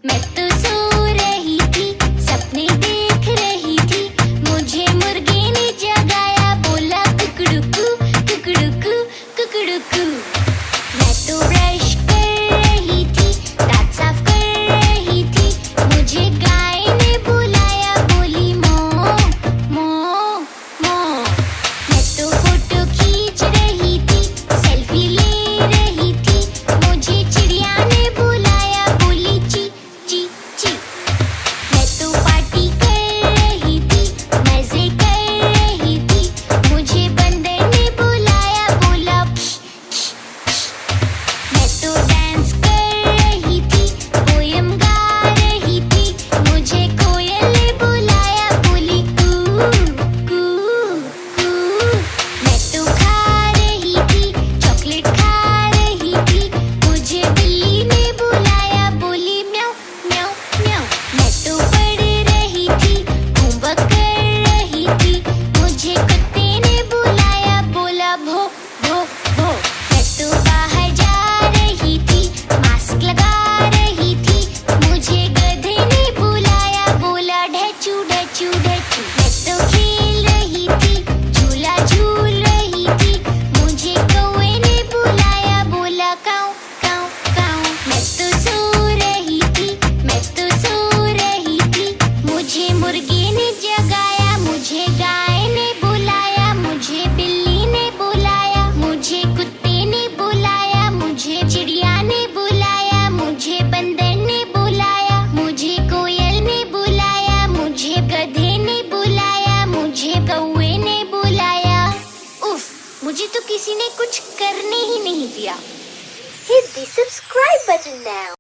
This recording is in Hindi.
मैं तो सो रही थी, सपने देख रही थी, मुझे मुर्गे ने जगाया, बोला कुकड़ुकू कुकड़ुकू कुकड़ुकू। मैं तो ब्रश कर रही थी, दांत साफ कर रही थी, मुझे गाय ने बुलाया, बोली मो मो मो। मैं तो फोटो खींच रही थी, सेल्फी ले रही थी, मुझे चिड़िया ने बुलाया, बोली ची ची ची। मैं तो पार्टी कर रही थी, मजे कर रही थी, मुझे बंदर ने बुलाया, बोला प्श प्श प्श। मैं तो डांस कर रही थी, पोयम गा रही थी, मुझे कोयल ने बुलाया, बोली कू कू कू। मैं तो खा रही थी, चॉकलेट खा रही थी, मुझे बिल्ली ने बुलाया, बोली म्याऊ म्याऊ म्याऊ। मैं तो पढ़ रही थी, होमवर्क कर रही थी, मुझे कुत्ते ने बुलाया, बोला भो भो भो। मैं तो बाहर जा रही थी, मास्क लगा रही थी, मुझे गधे ने बुलाया, बोला ढेचू ढेचू ढेचू। मैं तो खेल रही थी, झूला झूल रही थी, मुझे कौवे ने बुलाया, बोला काऊ काऊ काऊ। मैं तो सो रही थी, मैं तो सो रही थी, मुझे मुर्गे ने जगाया, मुझे गाय ने बुलाया, मुझे बिल्ली ने बुलाया, मुझे कुत्ते ने बुलाया, मुझे चिड़िया ने बुलाया, मुझे बंदर ने बुलाया, मुझे कोयल ने बुलाया, मुझे गधे ने बुलाया, मुझे कौवे ने बुलाया। उफ, मुझे तो किसी ने कुछ करने ही नहीं दिया। Hit the subscribe button now.